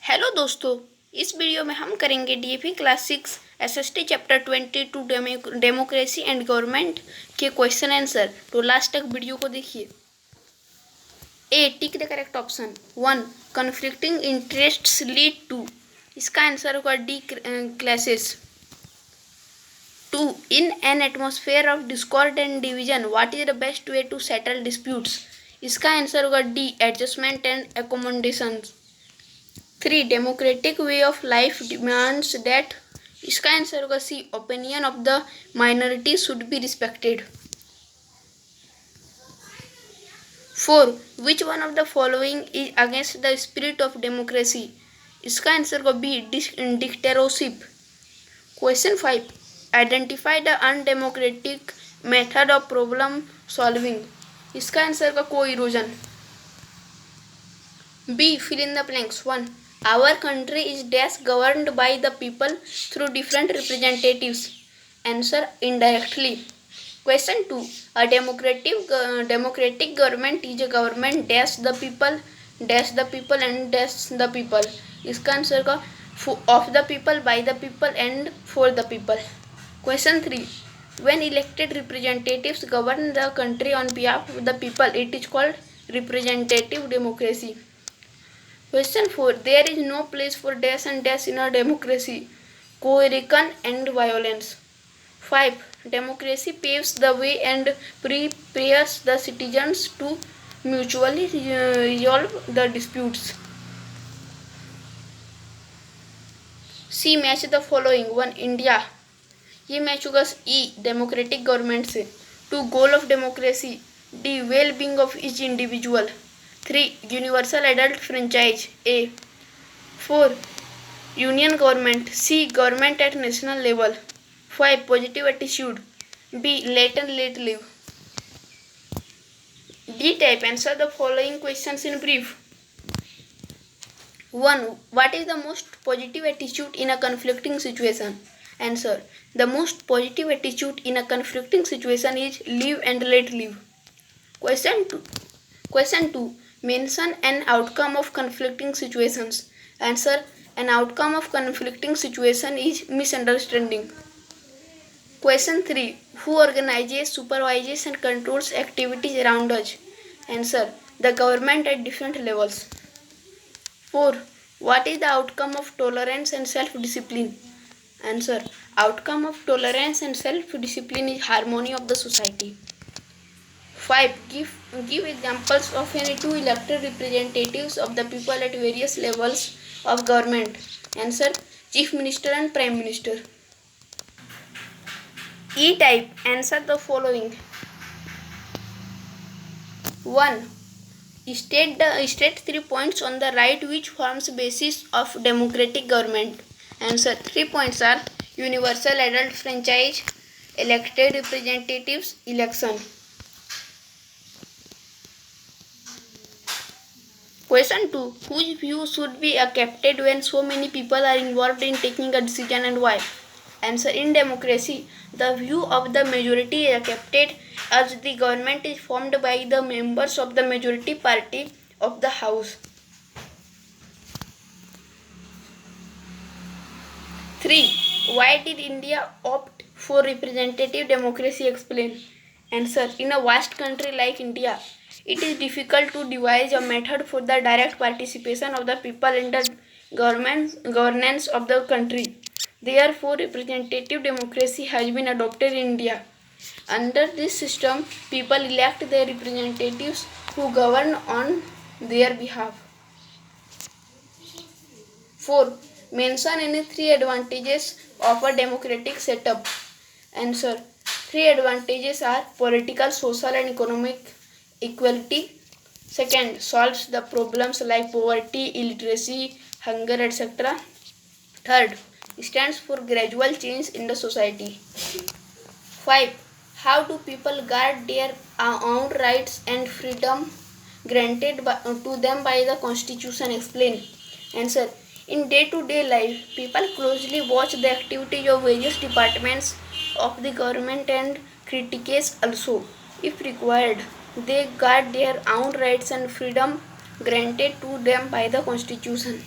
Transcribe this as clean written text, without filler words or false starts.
Hello दोस्तों, इस video में हम करेंगे DAV class 6 SST chapter 22 democracy and government के क्वेश्चन आंसर। तो लास्ट तक वीडियो को देखिए। A, tick the correct option. 1, conflicting interests lead to, इसका आंसर होगा D, clashes. 2, in an atmosphere of discord and division what is the best way to settle disputes, इसका answer होगा D, adjustment and accommodations. 3, democratic way of life demands that, इसका answer होगा सी, opinion of the minority should be respected. 4, which one of the following is against the spirit of democracy, इसका answer होगा B, dictatorship. Question 5, identify the undemocratic method of problem solving, इसका answer होगा coercion. B, fill in the blanks. 1, our country is dash governed by the people through different representatives, answer indirectly. Question 2, a democratic government is a government dash the people and dash the people, इसका answer का of the people, by the people and for the people. Question 3, when elected representatives govern the country on behalf of the people, it is called representative democracy. Question 4, there is no place for dash and dash in a democracy, coercion and violence. 5, democracy paves the way and prepares the citizens to mutually resolve the disputes. C, match the following. 1, India, ये match होगा E, democratic government से। 2, goal of democracy, D, well being of each individual. 3, universal adult franchise, A. 4, union government, C, government at national level. 5, positive attitude, B, let and let live. D type, answer the following questions in brief. 1, what is the most positive attitude in a conflicting situation? Answer, the most positive attitude in a conflicting situation is live and let live. Question 2, mention an outcome of conflicting situations. Answer, an outcome of conflicting situation is misunderstanding. Question 3, who organizes, supervises and controls activities around us? Answer, the government at different levels. 4, what is the outcome of tolerance and self-discipline? Answer, outcome of tolerance and self-discipline is harmony of the society. 5, give examples of any two elected representatives of the people at various levels of government. Answer, chief minister and prime minister. E type, answer the following. 1, state 3 points on the right which forms basis of democratic government. Answer, 3 points are universal adult franchise, elected representatives, election. Question 2, whose view should be accepted when so many people are involved in taking a decision and why? Answer, in democracy, the view of the majority is accepted as the government is formed by the members of the majority party of the house. 3, why did India opt for representative democracy? Explain. Answer, in a vast country like India, it is difficult to devise a method for the direct participation of the people in the governance of the country. Therefore, representative democracy has been adopted in India. Under this system, people elect their representatives who govern on their behalf. 4, mention any 3 advantages of a democratic setup. Answer, 3 advantages are political, social and economic equality. Second, solves the problems like poverty, illiteracy, hunger, etc. Third, stands for gradual change in the society. 5, how do people guard their own rights and freedom granted to them by the Constitution? Explain. Answer, in day-to-day life, people closely watch the activities of various departments of the government and critiques also. If required, they guard their own rights and freedom granted to them by the Constitution.